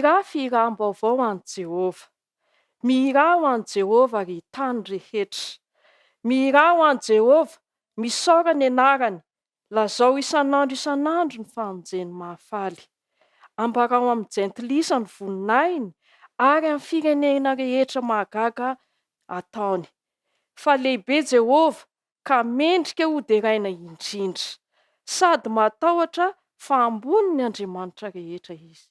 Mihira firam-baovao an Jehova. Mihira ho an Jehova ry tany rehetra. Mihira ho an Jehova, misaora ny anarany. Lazao isan'andro ny famonjeny mahafaly. Ambarao amin'ny jentilisa ny voninahiny ary amin'ny firenena rehetra mahagaga ataony. Fa lehibe Jehova ka mendrika hoderaina indrindra. Sady matahotra fa ambony ny Andriamanitra rehetra izy.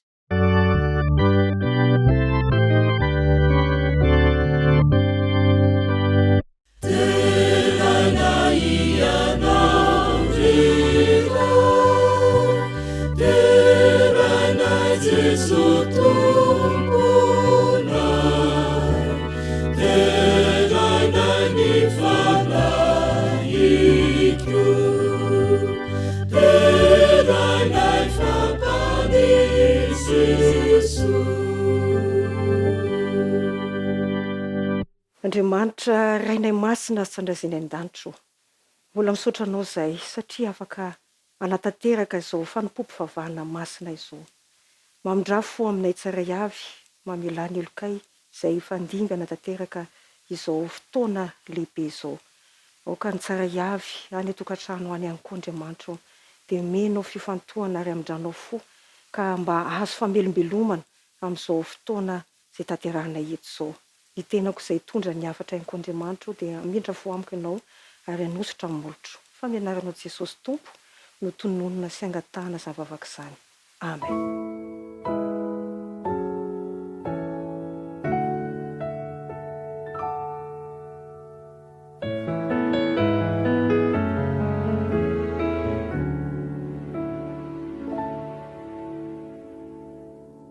Andriamanitra rainay masina sy fandraisana an-danitro, mbola misaotra anao izay satria afaka manatanteraka izao fanompoam-pivavahana masina izao. Mamindra fo aminay tsaray avy, mamela ny elokay izay fandingana tanteraka izao fotoana lehibe izao. Aoka ny tsaray avy any an-tokantrano any ihany koa Andriamanitra, dia menao fifantohana ary amindranao fo ka mba azo famelombelomana amin'izao fotoana izay tanterahanay eto izao. Ny tenako izay tondra ny hafatra ihany koa Andriamanitra dia amindra fo amiko ianao ary hanositra amin'ny molotro. Fa amin'ny anaranao Jesosy Tompo no tononona sy angatahana zavavaka izany. Amen.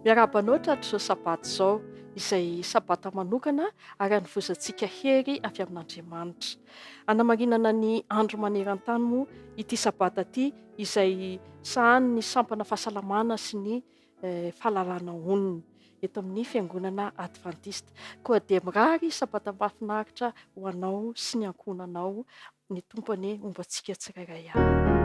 Miarabanao tratrizao sabato izao izay sabata manokana ary hanovozantsika hery avy amin'Andriamanitra. Hanamarinana ny andro maneran-tany moa ity sabata ity izay sahany ny sampana fahasalamana sy ny fahalalana onony eto amin'ny fiangonana Adventista. Koa dia mirary sabata mahafinaritra ho anao sy ny ankohonanao, ny tompony momba antsika tsirairay avy.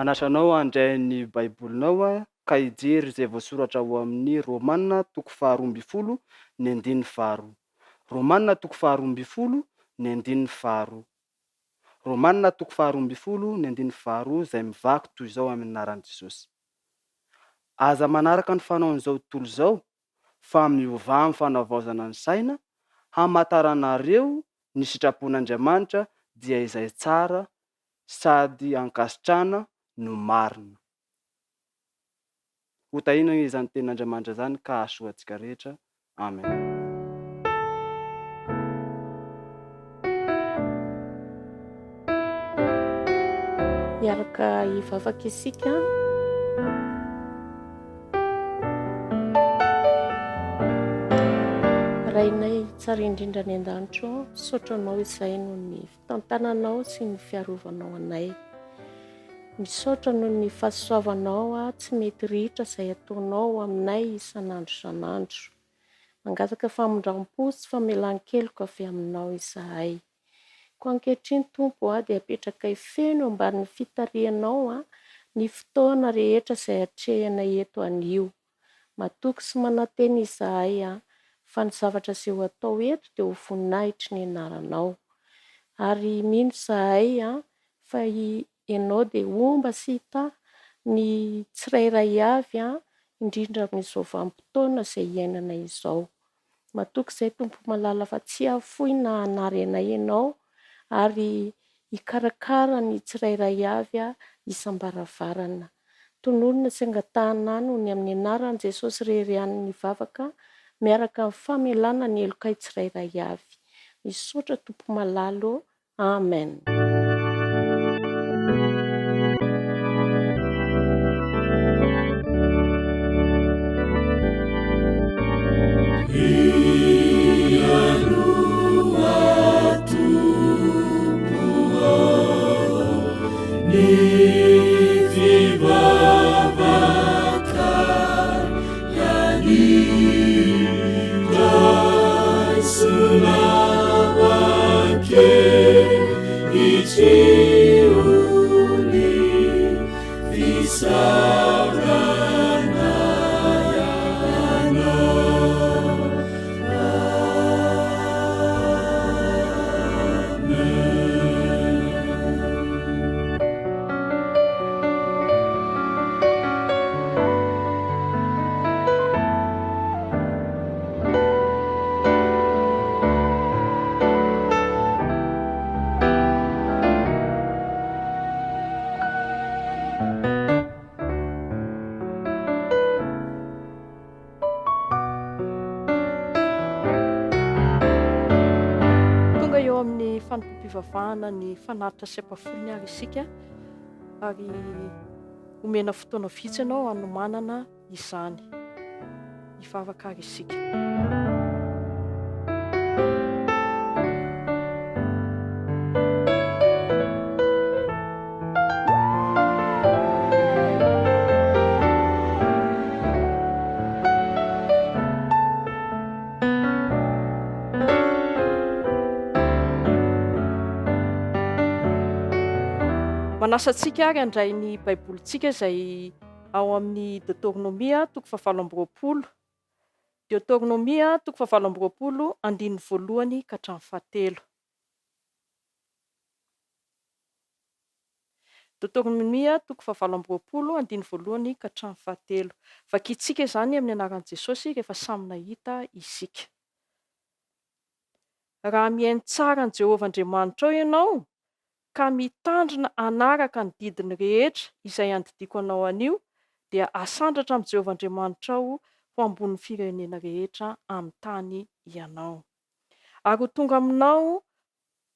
Manasanao handray ny baibolinao ka hijery izay voasoratra ao amin'ny Romanina 12:12 ny 1-2. Romanina 12:12 ny 1-2. Romanina 12:12 ny 1-2 izay mivaky toy izao amin'ny anaran'i Jesosy. Aza manaraka ny fanaon'izao tontolo izao fa miova amin'ny fanavaozana ny saina hamantaranareo ny sitrapon'Andriamanitra dia izay tsara sady ankasitrana no marina. Hotahina izany tenin'Andriamanitra zany ka hahasoa antsika rehetra. Amen. Miaraka hivavaka isika. Rainay tsara indrindra ny an-danitro, misaotranao izay noho ny fitantananao sy ny fiarovanao anay. Misaotra noho ny fahasoavanao tsy mety ritra izay ataonao aminay isan'andro isan'andro. Mangataka famondram-po sy famelan-keloka avy aminao izahay. Ko ankehitriny Tompo dia apetraka feno ambanin'ny fitarianao ny fotoana rehetra izay hatrehana eto anio. Matoky sy manantena izahay fa ny zavatra izay ho atao eto dia ho voninahitry ny anaranao. Ari mino izahay fa ianao dia omba sy hita ny tsirairay avy indrindra amin'izao vanim-potoana izay iainana izao. Matoky izay Tompo malala fa tsy afoy na hanary anay ianao ary hikarakara ny tsirairay avy isam-baravarana. Tononona sy angatahana noho ny amin'ny anaran'i Jesosy rerian'ny vavaka miaraka amin'ny famelana ny elokay tsirairay avy. Misaotra Tompo malalo. Amen. Fanampim-pivavahana ny fanaritra sy ampafolony ary isika ary omena fotoana vitsy ianao hanomanana izany. Hivavaka ary isika. Manasantsika ary handray ny baibolintsika izay ao amin'ny Deutéronomia 7:20. Deutéronomia 7:20 andiny voalohany ka hatramin'ny fahatelo. Deutéronomia 7:20 andiny voalohany ka hatramin'ny fahatelo. Vakitsika izany amin'ny anaran'i Jesosy rehefa samy nahita isika. Raha mihaino tsara ny Jehovah Andriamanitra ianao ka mitandrina anaraka ny didiny rehetra izay andidiko anao anio, dia asandratra amin'ny Jehovah Andriamanitra ho ambony firenena rehetra amin'ny tany ianao. Ary ho tonga aminao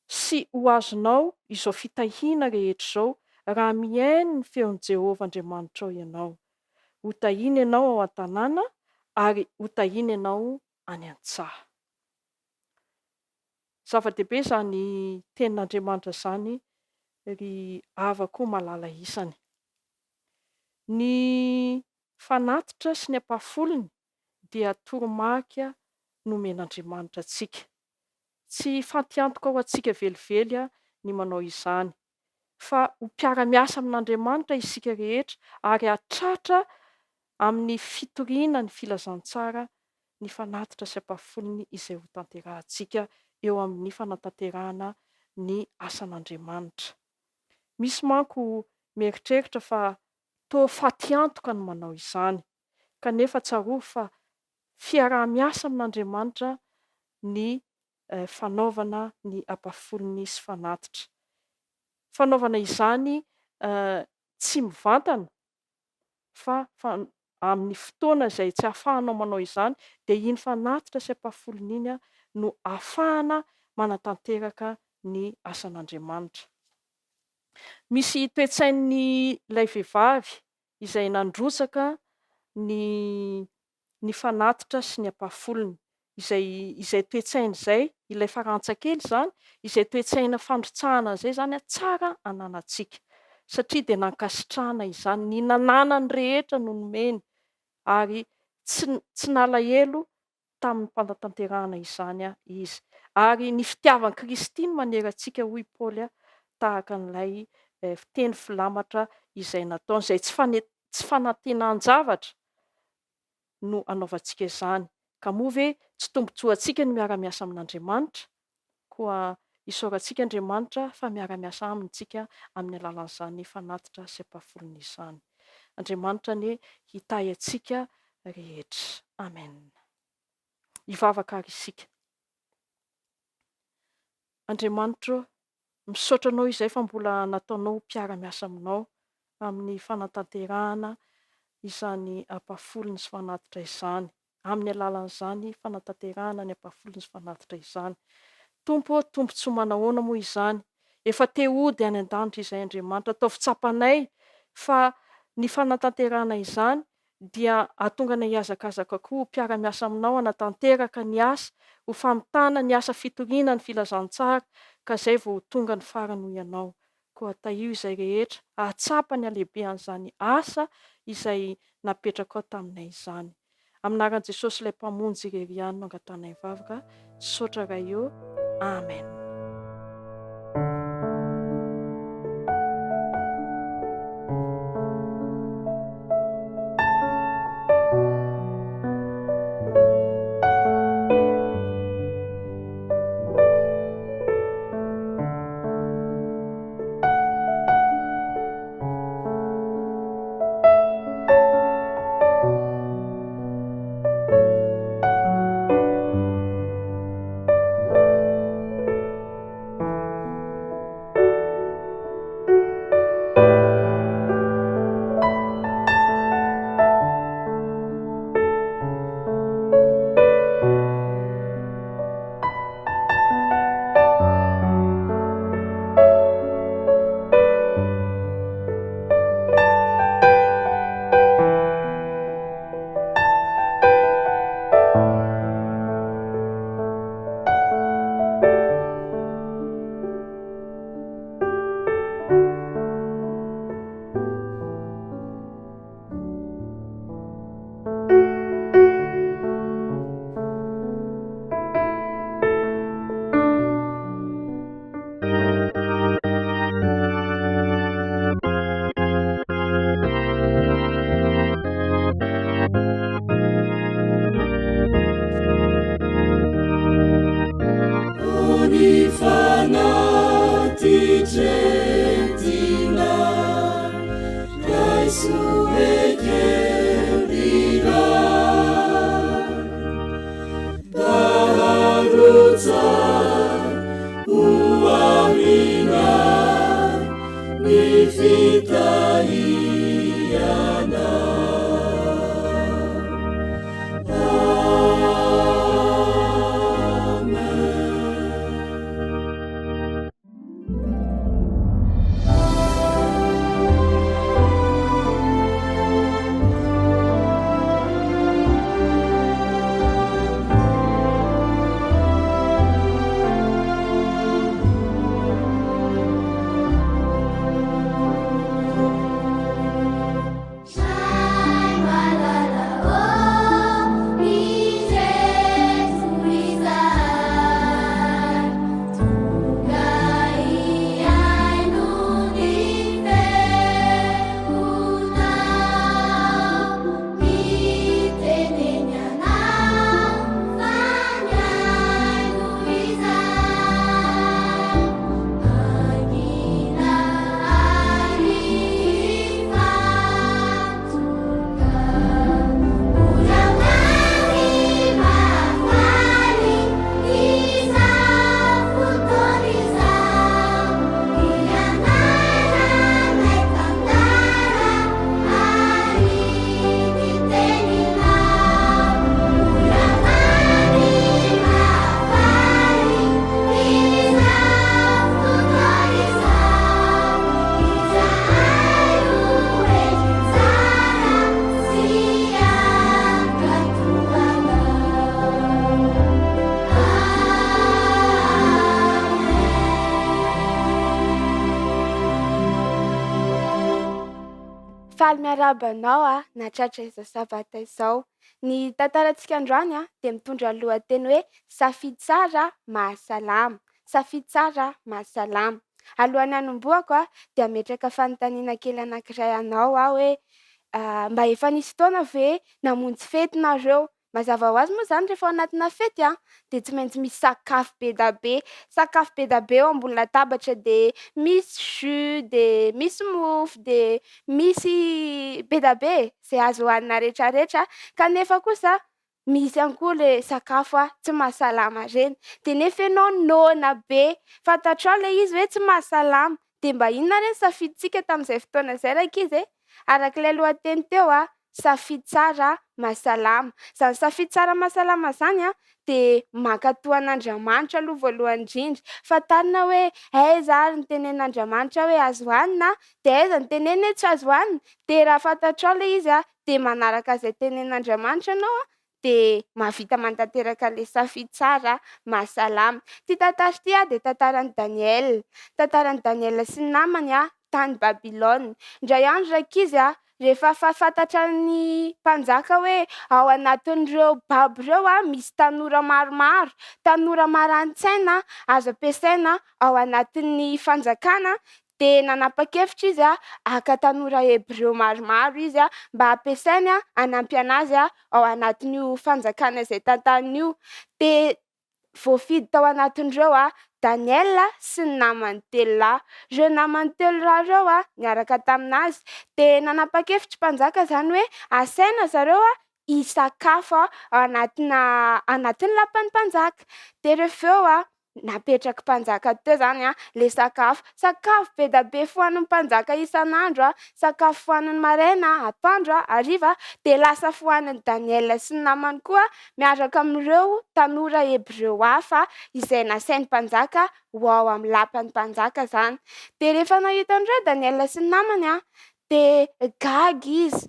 sy ho azonao izao fitahiana rehetra izao raha mihaino ny feon'i Jehovah Andriamanitra ianao. Ho tahina ianao ao an-tanàna ary ho tahina ianao any an-tsaha. Zava-dehibe izany tenin'Andriamanitra izany ry havako malala isany. Ny fanatitra sy ny ampafolony dia toromarika nomen'Andriamanitra antsika. Tsy fantiantoka ho antsika velively ny manao izany. fa ho mpiara-miasa amin'Andriamanitra isika rehetra ary hatratra amin'ny fitoriana ny filazantsara ny fanatitra sy ampafolony izay ho tanterahantsika eo amin'ny fanatanterahana ny asan'Andriamanitra. Misy manko mieritreritra fa toa faty antoka ny manao izany, kanefa tsarovy fa fiaraha-miasa amin'Andriamanitra ny fanaovana ny ampafolony sy fanatitra. Fanaovana izany tsy mivantana fa amin'ny fotoana izay tsy ahafahanao manao izany dia iny fanatitra sy ampafolony iny no ahafahana manatanteraka ny asan'Andriamanitra. Misy toe-tsain'ny ilay vehivavy izay nandrotsaka ny fanatitra sy ny ampafolony. Izay toe-tsaina izay, ilay farantsakely izany, izay toe-tsaina fandrotsahana izay zany tsara ananantsika satria dia nankasitrahana izany, ny nananany rehetra no nomeny ary tsy nalahelo tamin'ny fanatanterahana izany izy. Ary ny fitiavan'i Kristy no manerantsika hoy Paoly tahaka an'ilay fiteny filamatra izay nataony, izay tsy fanantenan-javatra no anaovantsika izany. Ka moa ve tsy tombontsoantsika ny miara-miasa amin'Andriamanitra, koa isaorantsika Andriamanitra fa miara-miasa amintsika amin'ny alalan'izany fanatitra sy ampafolony izany. Andriamanitra anie hitahy antsika rehetra. Amen. Hivavaka ary isika. Andriamanitra, misaotra anao izay fa mbola nataonao mpiara-miasa aminao amin'ny fanatanterahana izany ampafolony sy fanatitra izany. Amin'ny alalan'izany fanatanterahana ny ampafolony sy fanatitra izany. Tompo tombotsoa manahoana moa izany? Efa te hody any an-danitra izay Andriamanitra, atao fitsapanay fa ny fanatanterahana izany dia ahatonga anay hiazakazaka koa ho mpiara-miasa aminao, hanatanteraka ny asa, ho famitana ny asa fitoriana ny filazantsara ka izay vao tonga ny farany ho ianao. Koa tahio izay rehetra ahatsapa ny halehibehan'izany asa izay napetraka ao taminay izany. Aminaran'i Jesosy ilay mpamonjy irerianina angatanay vavaka, saotra iray eo. Amen. Miarabanao natratra izao sabata izao. Ny tantarantsika androany dia mitondra lohateny hoe safidy tsara mahasalama. Safidy tsara mahasalama. Alohan'ny hanombohako dia ametraka fanontaniana kely anankiray anao hoe mba efa nisy fotoana ve namonjy fetinareo? Mazava ho azy moa izany rehefa ao anatina fety dia tsy maintsy misy sakafo be da be. Sakafo be da be eo ambony latabatra dia misy jus, dia misy mofo, dia misy be da be izay azo hohanina rehetrarehetra kanefa kosa misy ihany koa le sakafo tsy mahasalama ireny. Dia nefa ianao nona be, fantatrao ilay izy hoe tsy mahasalama dia mba inona re ny safidintsika tamin'izay fotoana izay rankizy e? Arak'ilay lohateny teo safidy tsara mahasalama. Izany safidy tsara mahasalama izany dia mankatoa an'Andriamanitra aloha voalohany indrindra. Fantarina hoe aiza ary ny tenen'Andriamanitra hoe azo hohanina dia aiza ny teneny hoe tsy azo hohanina. Dia raha fantatrao ilay izy dia manaraka izay tenen'Andriamanitra ianao dia mahavita mantanteraka ilay safidy tsara mahasalama. Ty tantara ity dia tantaran'i Daniel. Tantaran'i Daniel sy ny namany tany Babilona. Indray andro rankizy rehefa fantatra ny mpanjaka hoe ao anatin'ireo babo ireo misy tanora maromaro, tanora maranin-tsaina azo ampiasaina ao anatin'ny fanjakana dia nanapa-kevitra izy haka tanora hebreo maromaro izy mba ampiasainy hanampy anazy ao anatin'io fanjakana izay tantanin'io. Dia voafidy tao anatin'ireo Daniel sy ny namany telo lahy. Ireo namany telo lahy ireo niaraka taminazy dia nanapa-kevitra mpanjaka izany hoe asaina zareo hisakafo ao anatin'ny lapan'ny mpanjaka. Dia rehefa eo napetraka mpanjaka teo izany ilay sakafo. Sakafo be da be fohanin'ny mpanjaka isan'andro, sakafo fohaniny maraina, atoandro, hariva dia lasa fohanin'i Daniel sy ny namany koa miaraka amin'ireo tanora hebreo hafa izay nasain'ny mpanjaka ho ao amin'ny lapan'ny mpanjaka izany. Dia rehefa nahita an'ireo Daniel sy ny namany dia gaga izy.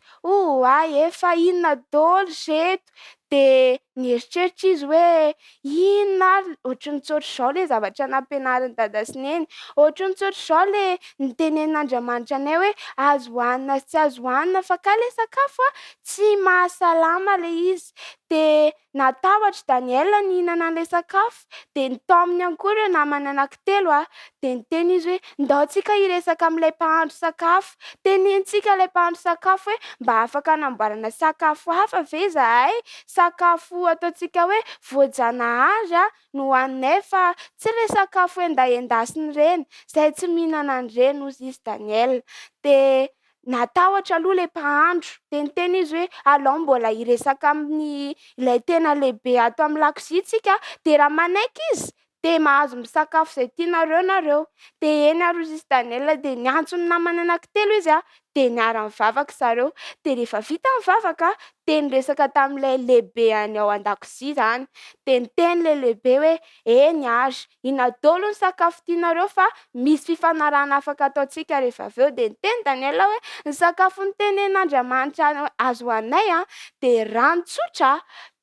Efa inona daholo ireto? Dia nieritreritry izy hoe inona ary ohatran'ny tsotra izao ilay zavatra nampianarin'i dada sy neny, ohatran'ny tsotra izao ilay nitenenin'Andriamanitra anay hoe azo hohanina sy tsy azo hohanina fa ka ilay sakafo tsy mahasalama ilay izy. Dia natahotra Daniel nihinana an'ilay sakafo dia nitaominy ihany koa ireo namany anankitelo dia niteny izy hoe ndaontsika hiresaka amin'ilay mpahandro sakafo. Tenenintsika ilay mpahandro sakafo hoe mba afaka hanamboarana sakafo hafa ve izahay? Sakafo ataontsika hoe voajanahary no hohaninay fa tsy ilay sakafo endasina ireny, izay tsy mihinana an'ireny hozy izy Daniel. Dia natahotra aloha ilay mpahandro dia niteny izy hoe alao mbola hiresaka amin'ny ilay tena lehibe ato amin'ny lakozia tsika dia raha manaiky izy dia mahazo misakafo izay tianareo nareo. Dia eny ary hozy izy Daniel dia niantso ny namany anankitelo izy dia niara-mivavaka zareo. Dia rehefa vita mivavaka dia niresaka tamin'ilay lehibe any ao an-dakozia izany. Dia niteny ilay lehibe hoe eny ary inona daholo ny sakafo tianareo fa misy fifanarahana afaka ataontsika rehefa avy eo. Dia niteny Daniel hoe ny sakafo nitenenin'Andriamanitra azo hohanay dia rano tsotra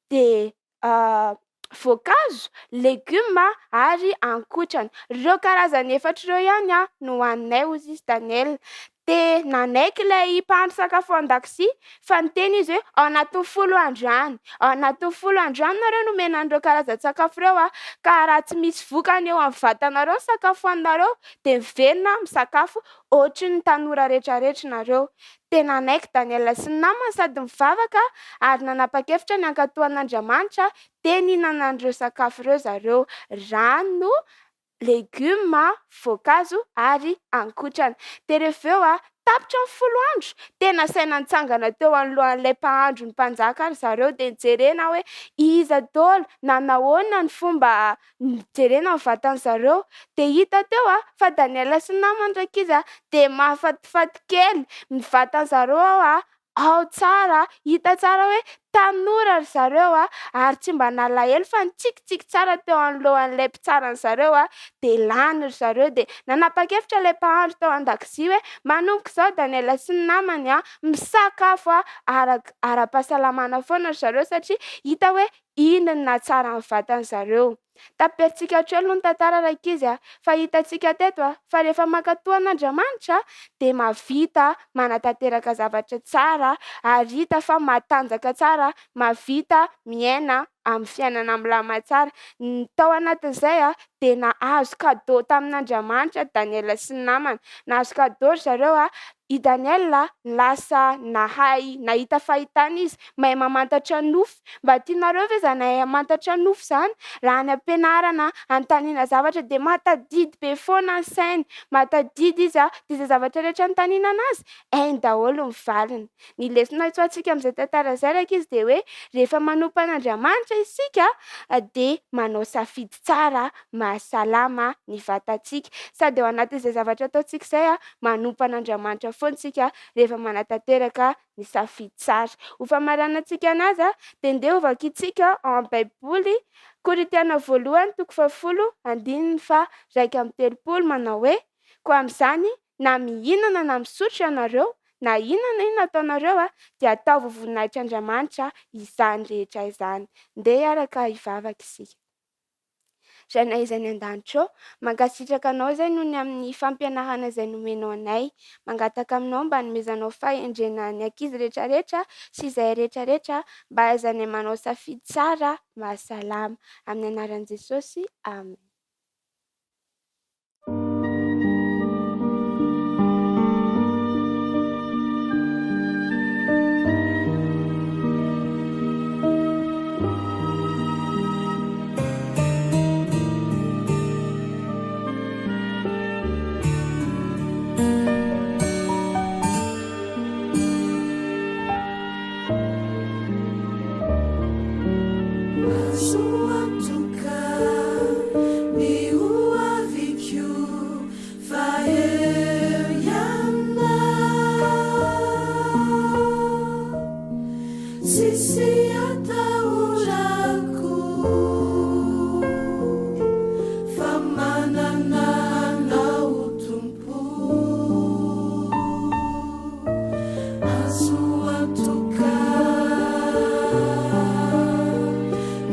dia voankazo, legioma ary haninkotrana. Ireo karazany efatra ireo ihany no hohaninay hozy izy Daniel. Dia nanaiky ilay mpahandro sakafo ao an-dakozia fa niteny izy hoe ao anatin'ny 10 andro any. Ao anatin'ny 10 andro any nareo no omena an'ireo karazan-tsakafo ireo ka raha tsy misy vokany eo amin'ny vatanareo ny sakafo hohaninareo dia miverina misakafo ohatry ny tanora rehetrarehetra nareo. Dia nanaiky Daniel sy ny namany sady mivavaka ary nanapa-kevitra ny ankatoan'Andriamanitra dia nihinana an'ireo sakafo ireo zareo: rano, legioma, voankazo ary haninkotrana. Dia rehefa eo tapitra ny 10 andro dia nasaina nitsangana teo anoloan'ilay mpahandro ny mpanjaka ary zareo dia nijerena hoe iza daholo na nahoana ny fomba nijerena ny vatan'ny zareo. Dia hita teo fa Daniel sy ny namany rankizy dia mahafatifaty kely ny vatan'ny zareo ao tsara, hita tsara hoe tanora ry zareo ary tsy mba nalahelo fa nitsikitsiky tsara teo anolohan'ilay mpitsarany zareo dia lany ry zareo dia nanapa-kevitra ilay mpahandro tao an-dakozia hoe manomboka izao Daniela sy ny namany misakafo ara-pahasalamana foana ry zareo satria hita hoe iny no nahatsara ny vatany zareo. Tapentsika hatreo aloha ny tantara rankizy fa hitantsika teto fa rehefa mankatoa an'Andriamanitra dia mahavita manatanteraka zavatra tsara ary hita fa matanjaka tsara, mahavita miaina amin'ny fiainana milama tsara. Tao anatin'izay dia nahazo kadô tamin'Andriamanitra Daniela sy ny namany. Nahazo kadô ry zareo i Daniela lasa nahay nahita fahitana izy, mahay mamantatra nofy. Mba tianareo ve izany mamantatra nofy izany? Raha any am-pianarana anontaniana zavatra dia mahatadidy be foana ny sainy, mahatadidy izy dia izay zavatra rehetra anontaniana anazy hainy daholo ny valiny. Ny lesona atsoantsika amin'izay tantara izay rankizy dia hoe rehefa manompo an'Andriamanitra isika dia manao safidy tsara mahasalama ny vatantsika. Sady ao anatin'izay zavatra ataontsika izay manompo an'Andriamanitra foana isika rehefa manatanteraka ny safidy tsara. Ho famaranantsika anazy dia ndeha ovakitsika ao amin'ny Baiboly Korintiana voalohany 10:1-3 manao hoe koa amin'izany na mihinana na misotro ianareo na inona ataonareo dia atao voninahitran'Andriamanitra izany rehetra izany. Ndeha hiaraka hivavaka isika. Rainay izay ny an-danitra eo, mankasitraka anao izay noho ny amin'ny fampianarana izay nomenao anay. Mangataka aminao mba nomezanao fahendrena ny ankizy rehetrarehetra sy izay rehetrarehetra mba ahaizanay manao safidy tsara mahasalama. Amin'ny anaran'i Jesosy, amen.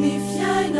Ni fiai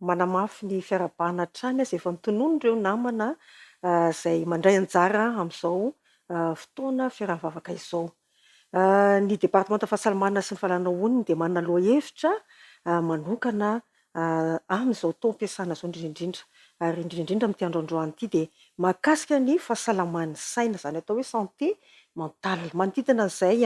Manamafy ny fiarabana hatrany izay efa notonono ireo namana izay mandray anjara amin'izao fotoana fiarahavavaka izao. Ny departemanta fahasalamana sy ny fahalalana dia manana lohahevitra manokana amin'izao taom-piasana izao indrindra ary indrindra amin'ity androandroany ity dia mahakasika ny fahasalaman'ny saina, izany atao hoe santé mentale. Manodidina an'izay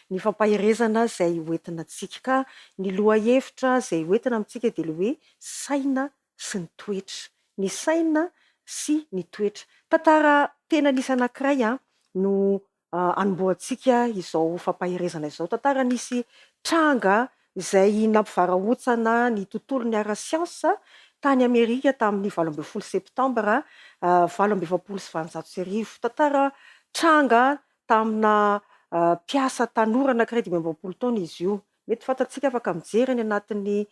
ny fampaherezana izay hoentina antsika, ka ny lohahevitra izay hoentina amintsika dia ilay hoe saina sy ny toetra. Ny saina sy ny toetra. Tantara tena nisy anankiray no anomboantsika izao fampaherezana izao. Tantara nisy tranga izay nampivarahontsana ny tontolon'ny ara-siansa tany Amerika tamin'ny 20 septambra 1920. Tantara tranga tamina mpiasa tanora anankiray 20 taona izy io. Mety fantatsika afaka mijery any anatin'ny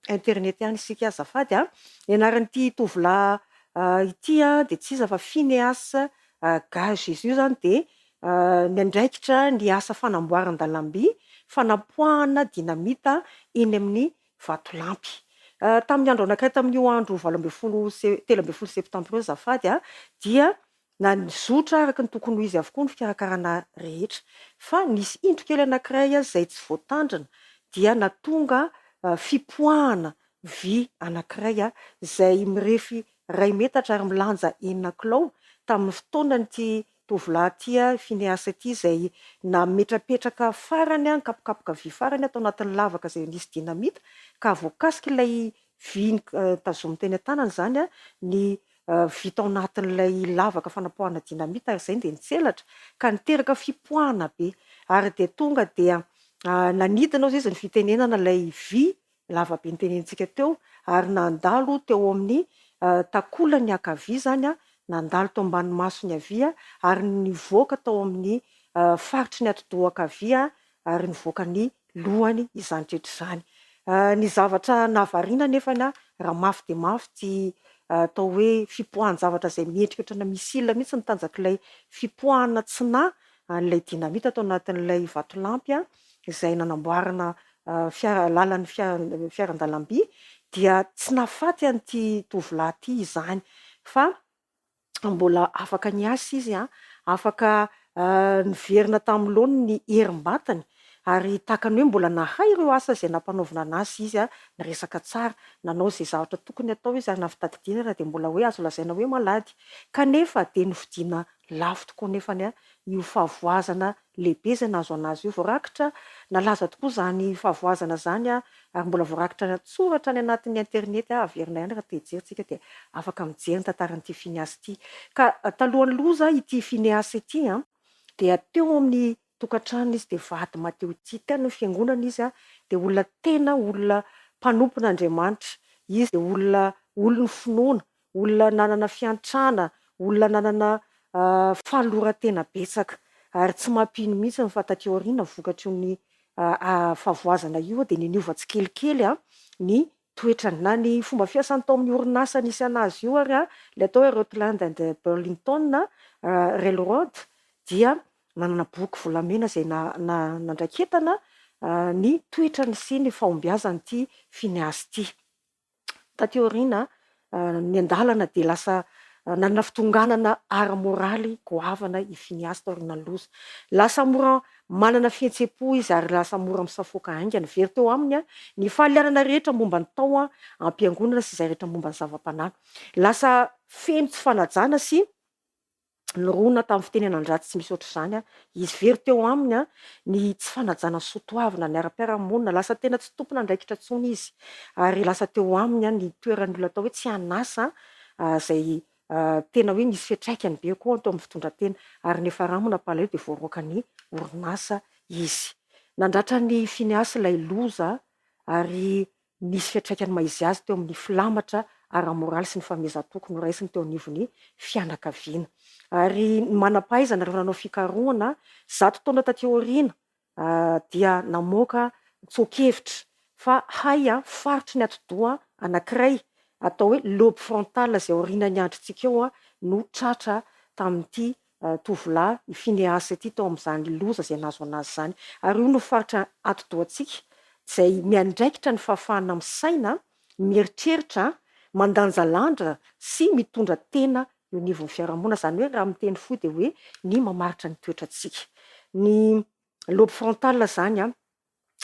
internet ihany isika azafady. Ny anaran'ity tovolahy ity dia tsy iza fa Phineas Gage. Izy io zany dia nandraikitra ny asa fanamboaran-dalamby, fanapoahana dinamita eny amin'ny vatolampy. Tamin'ny andro anankiray tamin'io andro 13 septambra io azafady dia nizotra araka ny tokony ho izy avokoa ny fikarakarana rehetra. Fa nisy indro kely anankiray izay tsy voatandrina dia nahatonga fipoahana vy anankiray izay mirefy 2 metatra ary milanja 9 kilao tamin'ny fotoanan'ity tovolahy ity Phineas ity, izay nametrapetraka farany kapokapoka vy farany atao anatin'ny lavaka izay nisy dinamita, ka voakasika ilay vy tazomy teny an-tanany izany ny vita ao anatin'ilay lavaka fanapoahana dinamita, ary izay dia nitselatra ka niteraka fipoahana be, ary dia tonga dia nanidina ao izy ny fitenenana ilay vy lavabe nitenentsika teo, ary nandalo teo amin'ny takolany ankavia zany, nandalo teo ambany masony havia, ary nivoaka tao amin'ny faritry ny atidoha ankavia, ary nivoaka ny lohany izany rehetra izany. Ny zavatra nahavariana nefa raha mafy dia mafy tsy atao hoe fipoahan-javatra izay miendrika ohatrana misila mihitsy ny tanjak'ilay fipoahana tsina an'ilay dinamita atao anatin'ilay vatolampy izay nanamboarana lalan'ny fiaran-dalamby dia tsy nafaty an'ity tovolahy ty izany fa mbola afaka niasa izy afaka niverina tamin'loany ny herim-batany ary tahakany hoe mbola nahay ireo asa zay nampanaovina anazy izy ny resaka tsara nanao zay zavatra tokony atao izy ary nafitadidinana dia mbola hoe azo lazaina hoe malady kanefa dia novidiana lafo tokoa nefany io fahavoazana lehibe zay nahazo anazy io voarakitra nalaza tokoa zany fahavoazana zany ary mbola voarakitra tsoratra any anatin'ny internet averina ihany raha te hijeritsika dia afaka mijery ny tantaran'ity Phineas ity ka talohany loza ity Phineas ity dia teo amin'ny tokantrano izy dia vady Mateo ity tena fiangonana izy dia olona tena olona mpanompon'Andriamanitra izy dia olona finoana olona nanana fiantrana olona nanana fahalorantena betsaka ary tsy mampino mihitsy fa taty aoriana vokatry ny fahavoazana io dia niniova tsikelikely ny toetrany na ny fomba fiasany tao amin'ny orinasa nisy anazy io ary le atao hoe Rutland and Burlington Railroad dia nanana boky volamena zay nandraketana ny toetrany sy ny fahombiazan'ity Phineas ity. Taty aoriana ny andalana dia lasa nanana fitonganana ara-moraly goavana i Phineas taoriana loza. Lasa mora manana fihetsepo izy ary lasa mora misafoka haingana very teo aminy ny fahalianana rehetra momba ny tao ampiangonana sy izay rehetra momba ny zava-panahy. Lasa feno tsy fanajana sy nirona tamin'ny fitenenan-dratsy tsy misy ohatr'izany izy very teo aminy ny tsy fanajana soatoavina ny ara-piarahamonina lasa tena tsy tompona andraikitra tsony izy ary lasa teo aminy ny toeran'ny olona atao hoe tsy hanasa zay tena hoe nisy fiatraikany be koa tao amin'ny fitondratena ary nefa ramona palao dia voaroaka ny orinasa izy. Nandratra ny Phineas ilay loza ary nisy fiatraikany maizy azy teo amin'ny filamatra ara-moraly sy ny famezan-toko noraisiny teo anivon'ny fianakaviana ary manam-pahaizana rehefa nanao fikarohana 100 taona taty aoriana dia namoaka tsoakevitra fa hay faritry ny ati-doha anankiray atao hoe lobe frontal zay aoriana ny androntsika eo no tratra tamin'ity tovolahy Phineas ity tao amin'izany loza zay nahazo anazy zany ary io no faritra ati-dohantsika zay miandraikitra ny fahafahana amin'ny saina mieritreritra mandanjalanja sy mitondra tena eo anivon'ny fiarahamonina zany hoe raha miteny fohy dia hoe ny mamaritra ny toetrantsika. Ny lobe frontal zany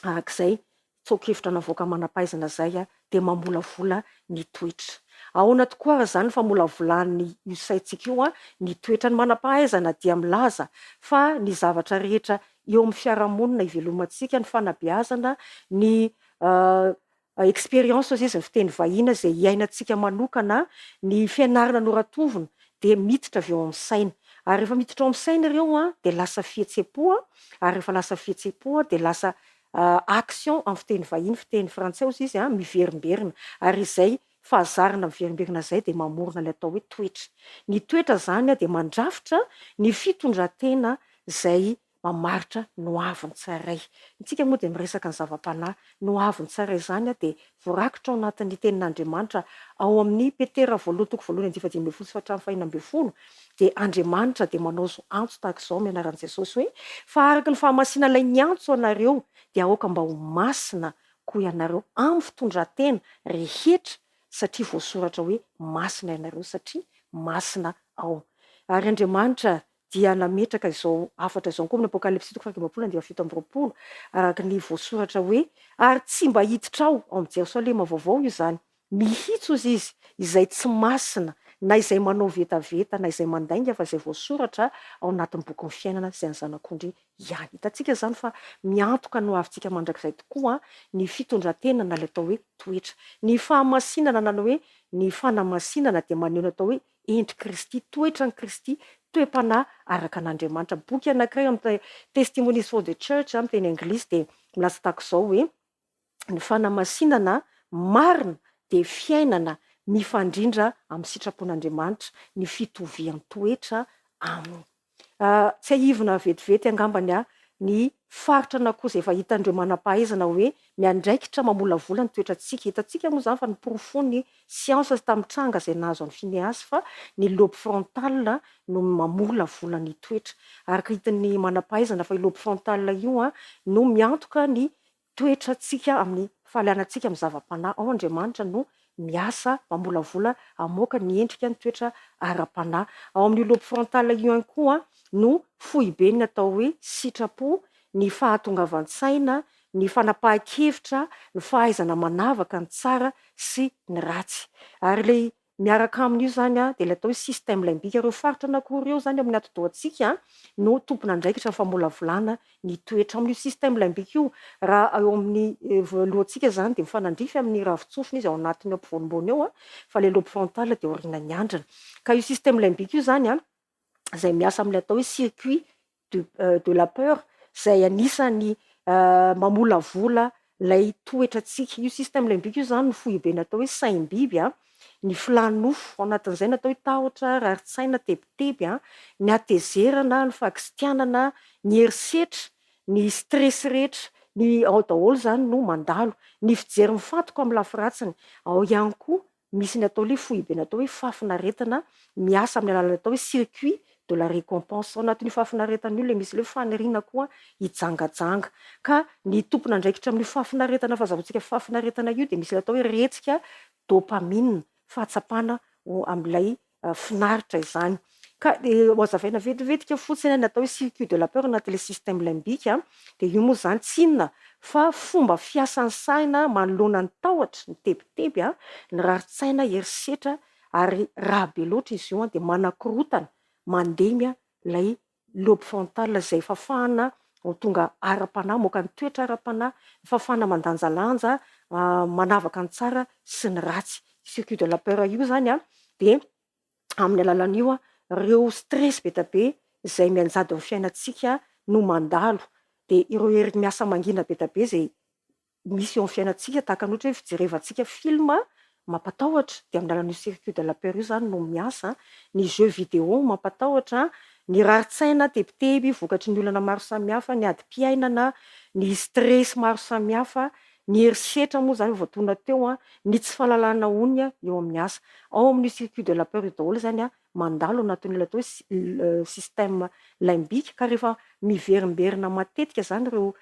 arak'izay tsoakevitra navoaka manam-pahaizana zay dia mamolavola ny toetra. Ahoana tokoa ary zany famolavolan'ny io saintsika io ny toetra ny manam-pahaizana dia milaza fa ny zavatra rehetra eo amin'ny fiarahamonina ivelomantsika ny fanabeazana ny expérience izy ny fiteny vahina zay iainantsika manokana ny fianarana noratovina dia miditra avy eo amin'ny saina ary rehefa miditra ao amin'ny saina ireo dia lasa fihetsem-po ary rehefa lasa fihetsem-po dia lasa action amin'ny fiteny vahiny fiteny frantsay ozy izy miverimberina ary izay fahazarana miverimberina zay dia mamorona ilay atao hoe toetra. Ny toetra zany dia mandrafitra ny fitondratena zay mamaritra noaviny tsaray. Itsika moa dia miresaka ny zava-panahy noaviny tsaray zany dia voarakitra ao anatin'ny tenin'Andriamanitra ao amin'ny Petera 1:1-20 dia Andriamanitra dia manao zo antso tahaka izao amin'ny anaran'i Jesosy hoe fa araka ny fahamasinana ilay ny antso anareo dia aoka mba ho masina koa ianareo amin'ny fitondratena rehetra satria voasoratra hoe masina ianareo satria masina ao. Ary Andriamanitra dia nametraka izao afatra izao koa amin'ny Apokalipsy 17:20 araka ny voasoratra hoe ary tsy mba hiditra ao amin'ny Jerosalema vaovao io zany mihitso izy izay tsy masina na izay manao vetaveta na izay mandainga fa izay voasoratra ao anatin'ny boky ny fiainana izay ny zanak'ondry ihany. Hitantsika zany fa miantoka no avintsika mandrakizay tokoa ny fitondratena na ilay atao hoe toetra. Ny fahamasinana na hoe ny fanamasinana dia maneho ny atao hoe endry Kristy, toetra ny Kristy, toe-panahy araka an'Andriamanitra. Boky anankiray amin'ny Testimonies for the Church amin'ny teny anglisy dia milaza tahaka izao hoe ny fanamasinana marina dia fiainana mifandrindra amin'ny sitrapon'Andriamanitra ny fitovian'ny toetra aminy. Tsy ahivina vetivety angambany ny faritra na koa izay efa hitandreo manam-pahaizana hoe miandraikitra mamolavola ny toetrantsika. Hitantsika moa zany fa niporofony siansa tamin'ny tranga izay nahazo an'i Phineas fa ny lobe frontal no mamolavola ny toetra. Araka hitan'ny manam-pahaizana fa io lobe frontal io no miantoka ny toetra antsika amin'ny fahalianantsika amin'ny zava-panahy. Ao Andriamanitra no miasa mamolavola amoaka ny endrika ny toetra ara-panahy. Ao amin'ny lobe frontal io ihany koa no foibe ny atao hoe sitrapo, ny fahatongavan-tsaina, ny fanapahan-kevitra, ny fahaizana manavaka ny tsara sy ny ratsy. Ary ilay miaraka amin'io zany dia ilay atao hoe système limbika. Ireo faritra anankiroa ireo zany amin'ny ati-dohantsika no tompona andraikitra famolavolana ny toetra. Amin'io système limbika io, raha eo amin'ny lohantsika zany dia mifanandrify amin'ny ravin-tsofina izy ao anatiny ao ampovoanibony ao, fa ilay lobe frontal dia aorianany andrina. Ka io système limbika io zany izay miasa amin'ilay atao hoe circuit de la peur, izay anisany mamolavola ilay toetrantsika. Io système limbika io zany no foibe ny atao hoe saim-biby, ny filanofo, ao anatin'izay ny atao hoe tahotra, rarin-tsaina, tebiteby, ny hatezerana, ny fagisitrianana, ny herisetra, ny stress rehetra, ny ao daholo zany no mandalo, ny fijery mifantoka amin'ny lafiratsiny. Ao ihany koa misy ny atao hoe foibe ny atao hoe fafinaretana, miasa amin'ny alalan'ny atao hoe circuit de la récompense. Ao anatin'io fafinaretana io ilay misy ilay faniriana koa hijangajanga. Ka ny tompona andraikitra amin'ny fafinaretana, fahazahoantsika fafinaretana io dia misy ilay atao hoe retsika dopamine, fahatsapana amin'ilay finaritra izany. Ka ho hazavaina vetivetika fotsiny ny atao hoe circuit de la peur anatin'ilay système limbika, dia io moa zany tsy inona fa fomba fiasan'ny saina manoloana ny tahotra, ny tebiteby, ny rarin-tsaina, herisetra, ary raha be loatra izy io dia manakorotana mandemy ilay lobe frontal izay fafana tonga ara-panahy, moka ny toetra ara-panahy, fafana mandanjalanja, manavaka ny tsara sy ny ratsy. Circuit de la peur io zany dia amin'ny alalan'io ireo stress be be izay mianjady amin'ny fiainantsika no mandalo. Dia ireo hery miasa mangina be be izay misy eo amin'ny fiainantsika, tahaka ny ohatra hoe fijerevantsika film mampatahotra, dia amin'ny alalan'io circuit de la peur io zany no miasa. Ny jeu vidéo mampatahotra, ny rarin-tsaina, tebiteby, vokatry ny olana maro samihafa, ny adi-piainana, ny stress maro samihafa, ny herisetra moa zany voatona teo, ny tsy fahalalana onona eo amin'ny asa. Ao amin'ny circuit de la peur io daholo zany mandalo anatin'ilay atao hoe système limbika. Ka rehefa miverimberina matetika zany ireo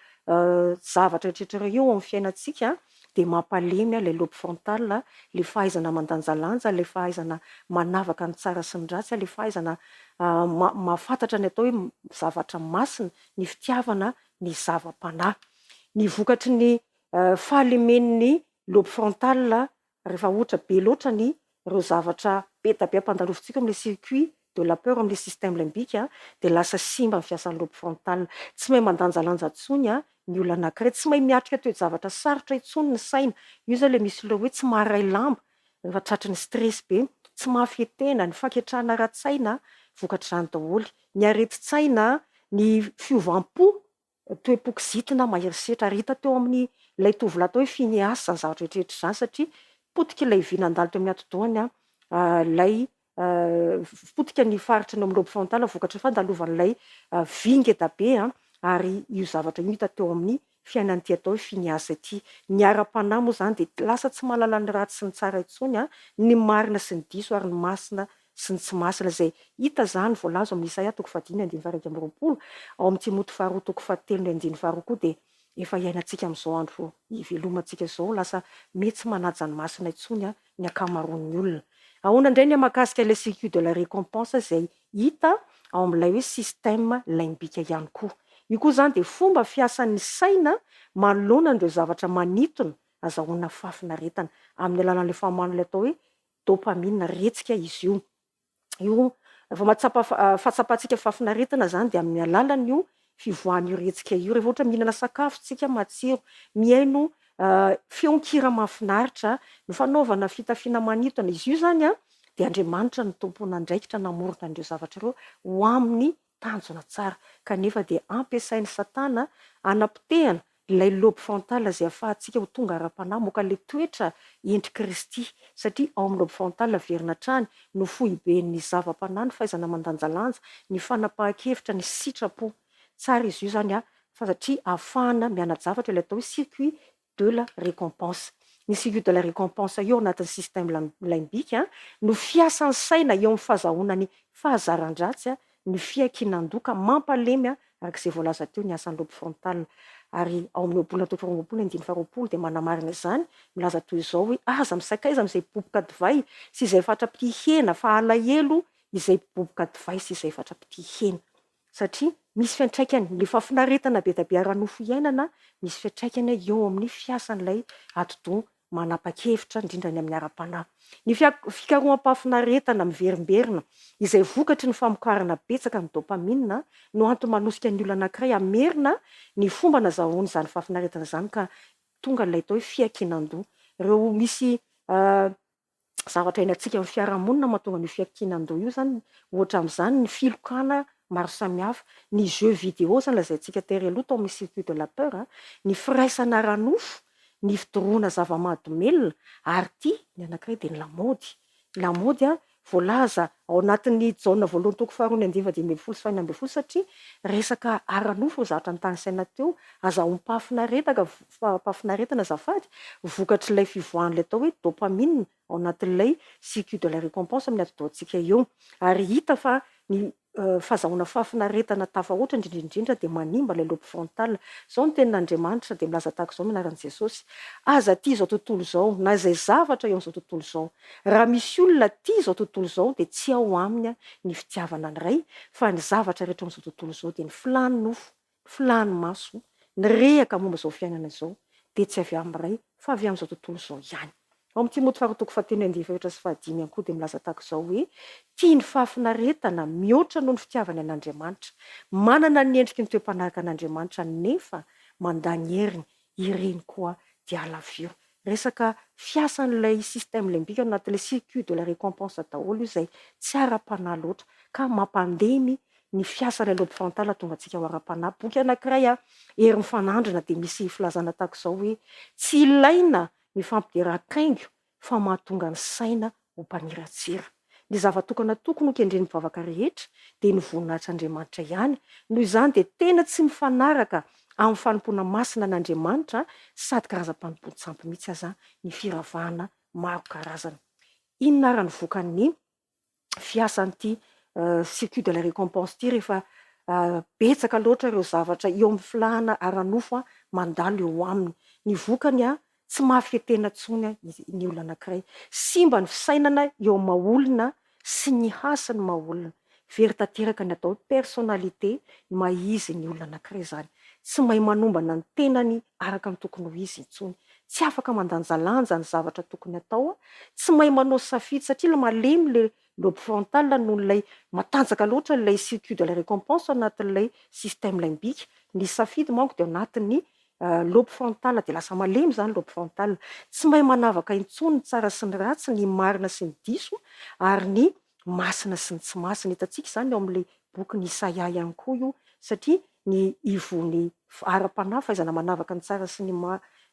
zavatra rehetrarehetra eo amin'ny fiainantsika dia mampalemy ilay lobe frontal, ilay fahaizana mandanjalanja, ilay fahaizana manavaka ny tsara sy ny ratsy, ilay fahaizana mahafantatra ny atao hoe zavatra masina, ny fitiavana, ny zava-panahy. Ny vokatry ny fahalemen'ny lobe frontal rehefa ohatra be loatra ny ireo zavatra be ampandalovitsika amin'ilay circuit de la peur amin'ilay système limbika, dia lasa simba ny fiasan'ny lobe frontal. Tsy mahay mandanjalanja intsony ny olona anankiray, tsy mahay miatrika toe-javatra sarotra intsony ny saina. Io zao ilay misy ilay hoe tsy maharay lamba rehefa tratry ny stress be, tsy mahafetena, ny fanketrahana ra-tsaina, vokatr'izany daholo. Ny areti-tsaina, ny fiovam-po, toe-pokizitina, maherisetra. Ary hita teo amin'ny ilay tovolahy atao hoe Phineas zany zavatra rehetra izany, satria potika ilay vy nandalo teo amin'ny ati-dohany, ilay potika ny faritry ny amin'ny lobe frontal vokatry ny fandalovan'ilay vy ngeda be, ary io zavatra io hita teo amin'ny fiainan'ity atao hoe Phineas ity. Ny ara-panahy moa zany dia lasa tsy mahalala ny ratsy sy ny tsara intsony, ny marina sy ny diso, ary ny masina sy ny tsy masina, izay hita zany voalaza amin'ny Isaia 1:22. Ao amin'ny Timoty 2:7-9 koa dia efa iainantsika amin'izao andro ivelomantsika izao, lasa mety tsy manaja ny masina intsony ny ankamaroan'ny olona. Ahoana indray ny mahakasika ilay circuit de la récompense izay hita ao amin'ilay hoe système limbika ihany koa. Io koa zany dia fomba fiasan'ny saina manoloana an'ireo zavatra manintona azahoana fafinaretana amin'ny alalan'ilay fahaman'ilay atao hoe dopamine, retsika izy io. Io fahatsapantsika fafinaretana zany dia amin'ny alalan'io fivoahan'io retsika io. Rehefa ohatra mihinana sakafo tsika matsiro, mihaino feonkira mahafinaritra, ny fanaovana fitafiana manintona, izy io zany dia Andriamanitra ny tompona andraikitra namorona an'ireo zavatra ireo ho amin'ny tanjona tsara. Kanefa dia ampiasain'ny Satana anapotehana ilay lobe frontal izay ahafahantsika ho tonga ara-panahy, moka ilay toetra endry Kristy. Satria ao amin'ny lobe frontal averina hatrany no foiben'ny zava-panahy, ny fahaizana mandanjalanja, ny fanapahan-kevitra, ny sitrapo. Tsara izy io zany fa satria ahafahana miana-javatra ilay atao hoe circuit de la récompense. Ny circuit de la récompense io anatin'ny système limbika no fiasan'ny saina eo amin'ny fahazahoana ny fahazaran-dratsy, ny fiakinan-doka, mampalemy arak'izay voalaza teo ny asan'ny lobe frontal. ary ao amin'ny obolona toko faharoapolo ny 2020 dia manamarina izany milaza toy izao hoe aza misakaiza amin'izay boboka divay sy izay fatrapiti hena fa alahelo izay boboka divay sy izay fatrapiti hena satria misy fiantraikany le fafinaretana be da be ara-nofo iainana misy fiantraikany eo amin'ny fiasan'ilay atidoha manapa-kevitra indrindra ny amin'ny ara-panahy ny fikaroham-pafinaretana miverimberina izay vokatry ny famokarana betsaka ny dopamine no antony manosika ny olona anankiray amerina ny fomba nazahoany izany fafinaretana izany ka tonga n'ilay tao hoe fiakinan-doha ireo misy zavatra hainantsika amin'ny fiarahamonina mahatonga ny fiakinan-doha io zany ohatra amin'izany ny filokana maro samihafa ny jeu vidéo zany lazaintsika tery aloha tao amin'ny circuit de la peur ny firaisana ara-nofo ny fidoroana zava-mahadomelona ary ty ny anankiray dia ny lamaody voalaza ao anatin'ny jaona voalohany toko faharoa ny 2020 sy 2021 satria resaka ara-nofo zatra ny tany saina teo azahoam-pafinaretana azafady vokatr'ilay fivoahan'ilay atao hoe dopamine ao anatin'ilay circuit de la récompense amin'ny atidohantsika eo ary hita fa ny fahazahoana fafinaretana tafahoatra indrindrindrindra dia manimba ilay lobe frontal zao ny tenin'Andriamanitra dia milaza tahaka izao mianaran'i Jesosy aza ty izao tontolo izao na izay zavatra eo amin'izao tontolo izao raha misy olona ty izao tontolo izao dia tsy ao aminy ny fitiavana ny ray fa ny zavatra rehetra amin'izao tontolo izao dia ny filany nofo filany maso ny rehaka momba izao fiainana izao dia tsy avy amin'ny ray fa avy amin'izao tontolo izao ihany ao amin'ny Timoty faharoa fahatelo ny 9 sy 10 ihany koa dia milaza tahaka izao hoe tia ny fafinaretana mihoatra noho ny fitiavany an'Andriamanitra manana ny endriky ny toe-panaraka an'Andriamanitra nefa mandany heriny ireny koa dia alaviro resaka fiasan'ilay système limbika ao anatin'ilay circuit de la récompense daholo izay tsy ara-panahy loatra ka mampandemy ny fiasan'ilay lobe frontal tonga antsika ho ara-panahy boky anankiray hery mifanandrina dia misy filazana tahaka izao hoe tsy ilaina ny fampidera-kaingo fa mahatonga ny saina ho mpaniratsira ny zavatokana tokony ho kendren'ny mivavaka rehetra dia ny voninahitr'Andriamanitra ihany noho izany dia tena tsy mifanaraka amin'ny fanompona masina an'Andriamanitra sady karazam-panompon-tsampy mihitsy aza ny firavahana maro karazana inona ary ny vokan'ny fiasan'ity circuit de la récompense ty rehefa betsaka loatra ireo zavatra eo amin'ny filahana ara-nofo mandalo eo aminy ny vokany tsy mahafetena tsony ny olona anankiray simba ny fisainana eo maolona sy ny hasany maolona very tanteraka ny atao personnalité maizy ny olona anankiray zany tsy mahay manombana ny tenany araka ny tokony ho izy intsony tsy afaka mandanjalanja ny zavatra tokony atao tsy mahay manao safidy satria la malemy le lobe frontal noho n'ilay matanjaka loatra ilay circuit de la récompense anatin'ilay système limbika ny safidy manko dia anatin'ny lobe frontal dia lasa malemy zany lobe frontal tsy mahay manavaka intsony ny tsara sy ny ratsy ny marina sy ny diso ary ny masina sy ny tsy masina hitantsika izany eo amin'ilay boky ny Isaia ihany koa io satria ny ivony ara-panahy fahaizana manavaka ny tsara sy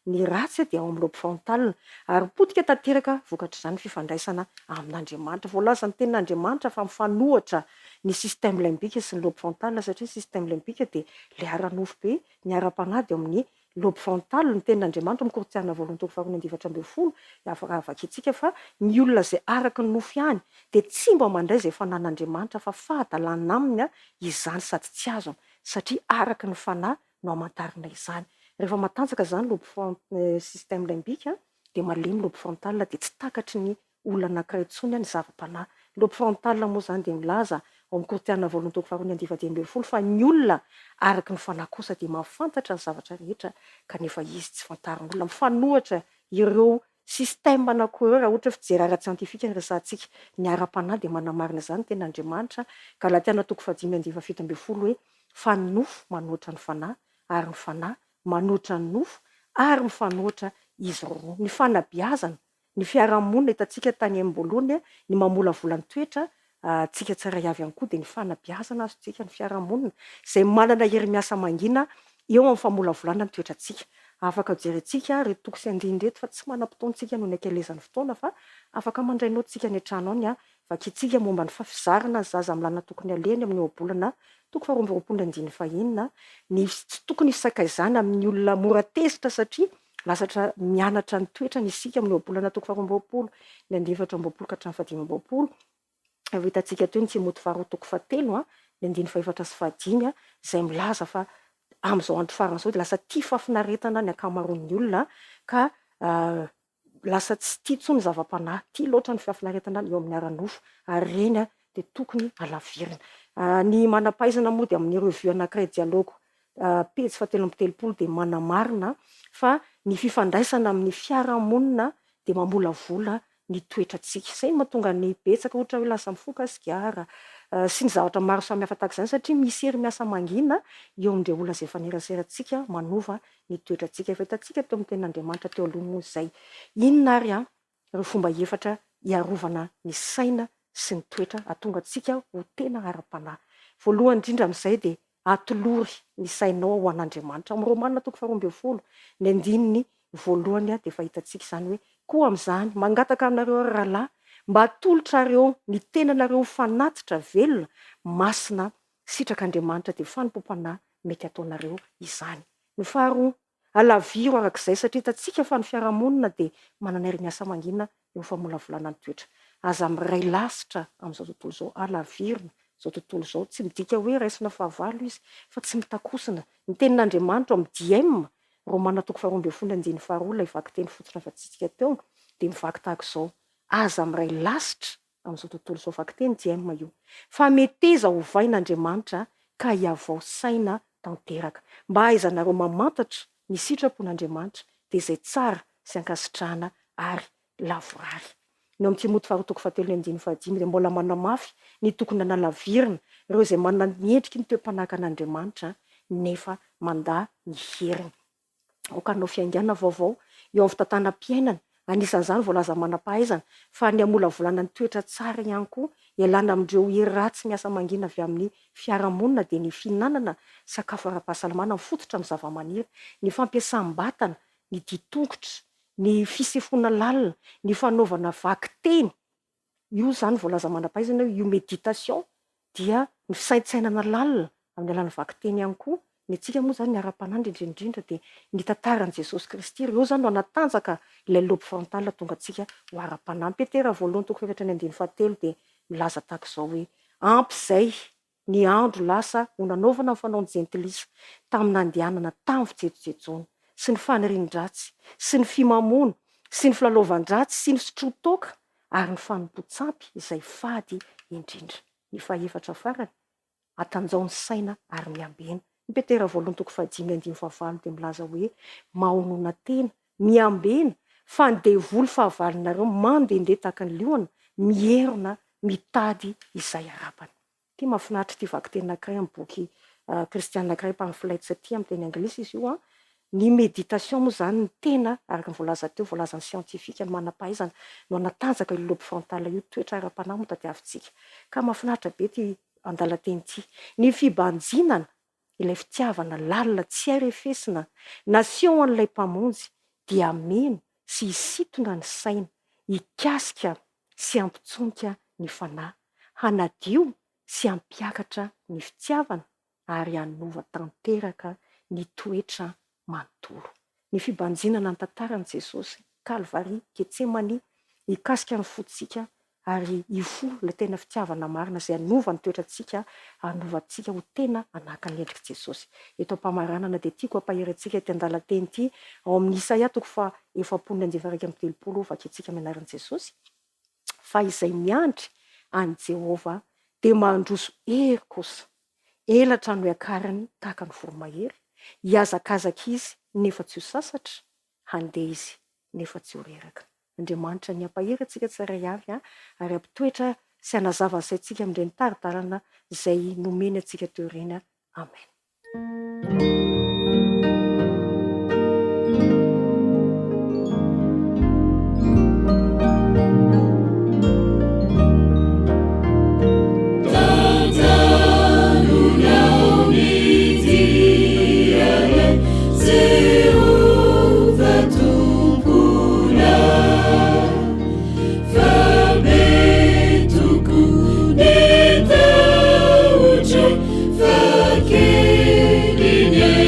ny ratsy dia ao amin'ny lobe frontal ary potika tanteraka vokatra izany fifandraisana amin'Andriamanitra voalaza ny tenin'Andriamanitra fa mifanohatra ny système limbika sy ny lobe frontal satria système limbika dia le ara-nofo be ny ara-panahy dia amin'ny lobe frontal ny tenin'Andriamanitra mikoritiana voalohany toko faharoa ny 2020 afaka vakiantsika fa ny olona izay araka ny nofo ihany dia tsy mba mandray izay fanan'Andriamanitra fa fahadalana aminy izany sady tsy azo satria araka ny fanahy no amantarina izany rehefa matanjaka zany lobe système limbika dia malemy lobe frontal dia tsy takatry ny olona anankiray intsony ny zava-panahy lobe frontal moa zany dia milaza ao amin'ny koritiana voalohany toko faharoa ny 2020 fa ny olona araka ny fanahy kosa dia mahafantatra ny zavatra rehetra kanefa izy tsy fantarin'olona mifanohatra ireo système anankiroa raha ohatra fijery ara-tsiantifika ny resantsika ny ara-panahy dia manamarina izany tenin'Andriamanitra Galatiana toko 5:17 hoe fa ny nofo manohatra ny fanahy ary ny fanahy manohatra ny nofo ary mifanohatra izy roa ny fanabeazana ny fiarahamonina hitantsika tany am-boalohany ny mamolavolan'ny toetra tsika tsiray avy ihany koa dia ny fanabeazana azontsika ny fiarahamonina izay manana hery miasa mangina eo amin'ny famolavolana ny toetrantsika afaka jerentsika reto toko sy andiny reto fa tsy manam-potoantsika noho ny ankelezan'ny fotoana fa afaka mandrainao tsika ny an-trano ao ny vakitsika momba ny fafizarana zaza milana tokony aleny amin'ny oabolana toko faharoa amby roapolo andiny fahinina ny tsy tokony hisakaizana amin'ny olona mora tezitra satria lasatra mianatra ny toetra ny isika amin'ny oabolana toko faharoa amby roapolo ny 9 ka hatramin'ny 5 amby roapolo hitantsika teo ny Timoty faharoa toko fahatelo ny 4 sy 5 izay milaza fa amin'izao andro faran'izao dia lasa tia fafinaretana ny ankamaroan'ny olona ka lasa tsy tia tsony zava-panahy, tia loatra ny fafinaretana eo amin'ny ara-nofo ary reny dia tokony alavirina. Ny manam-pahaizana moa dia amin'ny revue anankiray dialogue pejy 730 dia manamarina fa ny fifandraisana amin'ny fiarahamonina dia mamolavola ny toetrantsika. Izay no mahatonga ny betsaka ohatra hoe lasa mifoka sigara sy ny zavatra maro samihafa tahaka izany satria misy hery miasa mangina eo amin'ireo olona izay faneraseratsika manova ny toetrantsika. Efa hitantsika teo amin'ny tenin'Andriamanitra teo aloha moa izay. Inona ary ireo fomba efatra hiarovana ny saina sy ny toetra ahatonga antsika ho tena ara-panahy. Voalohany indrindra amin'izay dia atolory ny sainao ho an'Andriamanitra. Amin'ny Romanina 12 ny andininy voalohany dia efa hitantsika izany hoe koa amin'izany mangataka aminareo rahalahy mba atolotrareo ny tenanareo fanatitra velona masina sitrak'Andriamanitra dia fanimpom-panahy mety ataonareo izany. Ny faharoa alaviro arak'izay satria hitantsika fa ny fiarahamonina dia manana hery miasa mangina eo famolavolana ny toetra. Aza miray lasitra amin'izao tontolo izao, alavirina izao tontolo izao, tsy midika hoe raisina fahavalo izy fa tsy mitakosina. Ny tenin'Andriamanitra amin'ny DM Romanina 12:12 ilay vaky teny fotsiny afa-tsika teo dia mivaky tahaka izao. Aza miray lasitra amin'izao tontolo izao, vaky teny DM io, fa meteza ho vain'Andriamanitra ka hiavao saina tanteraka mba hahaizanareo mamantatra ny sitrapon'Andriamanitra dia izay tsara sy ankasitrahana ary lavorary. Ny amin'ny Timoty 2:7-5 dia mbola manamafy ny tokony analavirina ireo izay manana ny endriky ny toe-panahaka an'Andriamanitra nefa mandà ny heriny. Okanao fiangana vaovao eo amin'ny fitantanam-piainana, anisan'izany voalaza manam-pahaizana fa ny amolavolana ny toetra tsara ihany koa ialana amin'ireo hery ratsy miasa mangina avy amin'ny fiarahamonina dia ny fihinanana sakafo ara-pahasalamana mifototra amin'ny zava-maniry, ny fampiasam-batana, ny ditongotra, ny fisefoana lalina, ny fanaovana vaky teny. Io zany voalaza manam-pahaizana io méditation dia ny fisaintsainana lalina amin'ny alalany vaky teny ihany koa. Ny antsika moa zany ny ara-panahy indrindra dia ny tantaran'i Jesosy Kristy. Ireo zany no anatanjaka ilay lobe frontale tonga antsika ho ara-panahy. Petera 1:7 dia milaza tahaka izao hoe ampy izay ny andro lasa ho nanaovana ny fanaony jentilisa tamin'ny andehanana tamin'ny fijejojejoana sy ny fanirian-dratsy sy ny fimamoana sy ny filalaovan-dratsy sy ny sotrotoka ary ny fanompo-tsampy izay fady indrindra. Ny fahaefatra farany atanjao ny saina ary miambena. Ny Petera 1:5-5 dia milaza hoe mahonona tena miambena fa ny devoly fahavalinareo mandehandeha tahaka ny liona mierona mitady izay arapany. Ity mahafinaritra ity vaky teny anankiray amin'ny boky kristiana anankiray pamphlet ity amin'ny teny anglisy izy io. Ny méditation moa zany ny tena araka ny voalaza teo, voalazan'ny siantifika ny manam-pahaizana no anatanjaka io lobe frontale io toetra ara-panahy moa tadiavintsika. Ka mahafinaritra be ity andalan-teny ity. Ny fibanjinana ilay fitiavana lalina tsy arefesina nasion an'ilay mpamonjy dia meno sy hisitona ny saina, hikasika sy ampitsonika ny fanahy, hanadio sy ampiakatra ny fitiavana ary hanova tanteraka ny toetra manontolo. Ny fibanjinana ny tantaran'i Jesosy Kalvari, Getsemani, hikasika ny fotsika ary ifo ilay tena fitiavana marina izay hanova ny toetrantsika, hanovantsika ho tena anahaka ny endrika Jesosy. Eto am-pamaranana dia tiako ampaherantsika ity andalan-teny ity ao amin'ny Isaia 7:30 vakiantsika amin'ny anaran'i Jesosy. Fa izay miandry any Jehova dia mandroso hery kosa, elatra no iakarany tahaka ny voromahery, hiazakazaka izy nefa tsy ho sasatra, handeha izy nefa tsy ho reraka. Andriamanitra ny ampaherantsika tsirairay avy ary ampitoetra sy hanazava ny saintsika amin'ireny taritarana izay nomeny antsika teo ireny. Amen. Fakir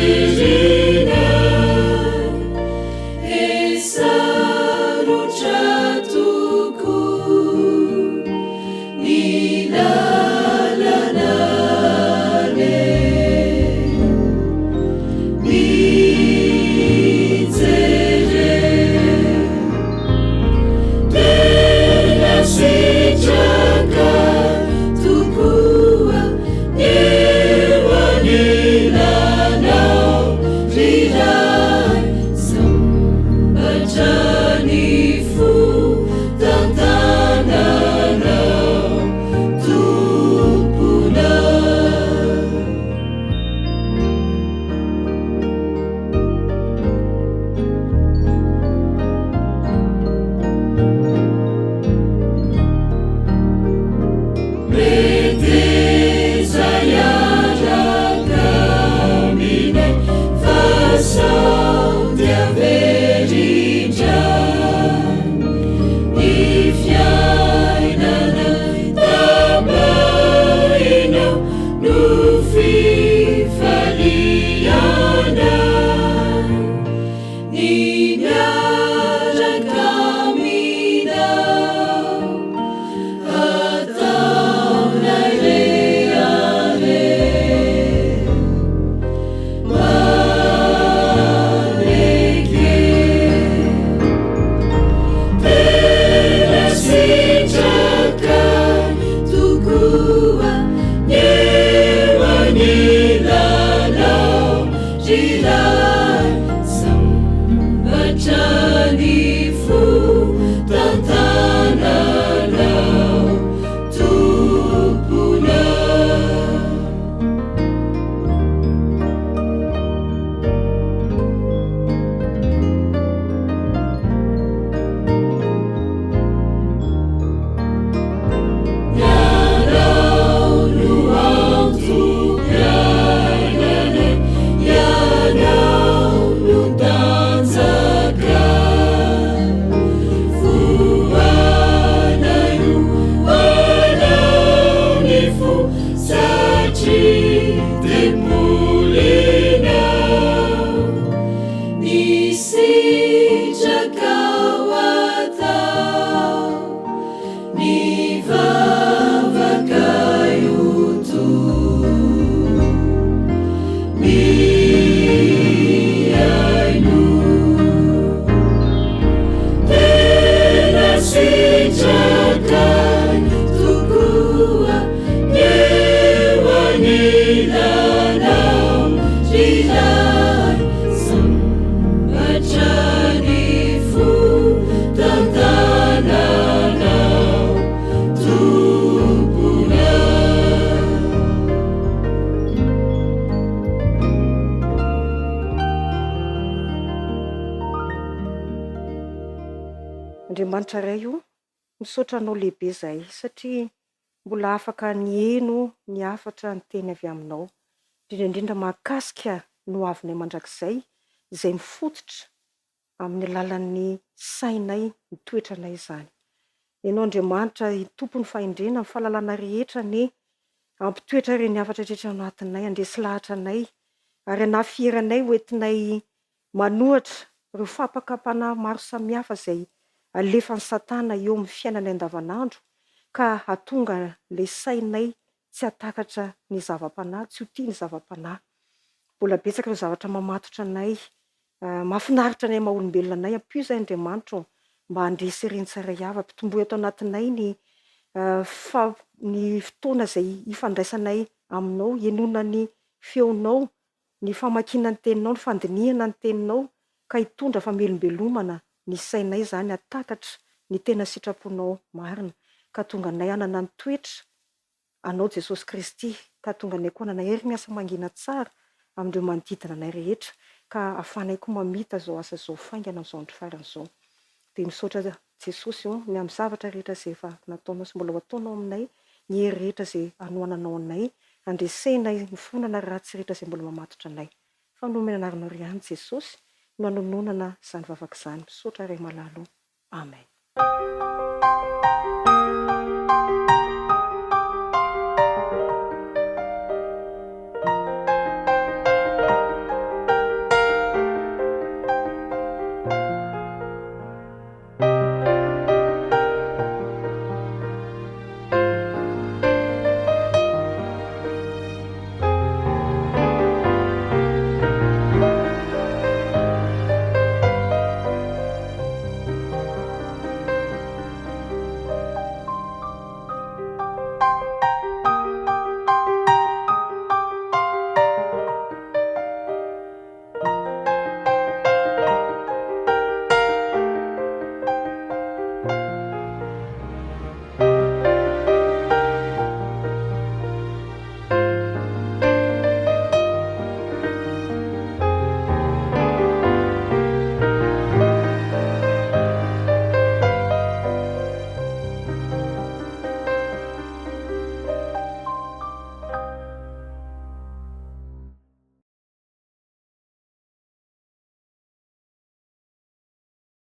Andriamanitra iray io misaotra anao lehibe izahay satria mbola afaka nieno ny afatra ny teny avy aminao, indrindra mahakasika no avinay mandrakizay izay mifototra amin'ny alalan'ny sainay ny toetranay izany. Ianao Andriamanitra tompony fahendrena amin'ny fahalalana rehetra ny ampitoetra ireny afatra rehetra ao anatinay, andresy lahatra anay ary anafieranay hoentinay manohatra ireo fampakampana maro samihafa izay alefan'ny Satana eo amin'ny fiainanay andavanandro ka hahatonga ilay sainay tsy hatakatra ny zava-panahy, tsy ho tia ny zava-panahy. Mbola betsaka ireo zavatra mamatotra anay, mahafinaritra anay maha-olombelona anay. Ampio izay Andriamanitra mba handresy ireny tsara avy, ampitomboy ato anatinay ny fotoana izay hifandraisanay aminao, hienoana ny feonao, ny famakiana ny teninao, ny fandinihana ny teninao ka hitondra famelombelomana ny sainay izany hatakatra ny tena sitraponao marina ka tonga anay hanana ny toetra anao Jesosy Kristy, ka tonga anay koa hanana hery miasa mangina tsara amin'ireo manodidina anay rehetra ka ahafahanay koa mamita izao asa izao faingana amin'izao andro farany izao. Dia misaotra Jesosy ny amin'ny zavatra rehetra izay efa nataonao sy mbola ho ataonao aminay, ny hery rehetra izay hanohananao anay, handresenay ny fonana ratsy rehetra izay mbola mamatotra anay. Fa nomena anaranao ry ihany Jesosy no hanononana izany vavaka izany. Misaotra iray malalo. Amen.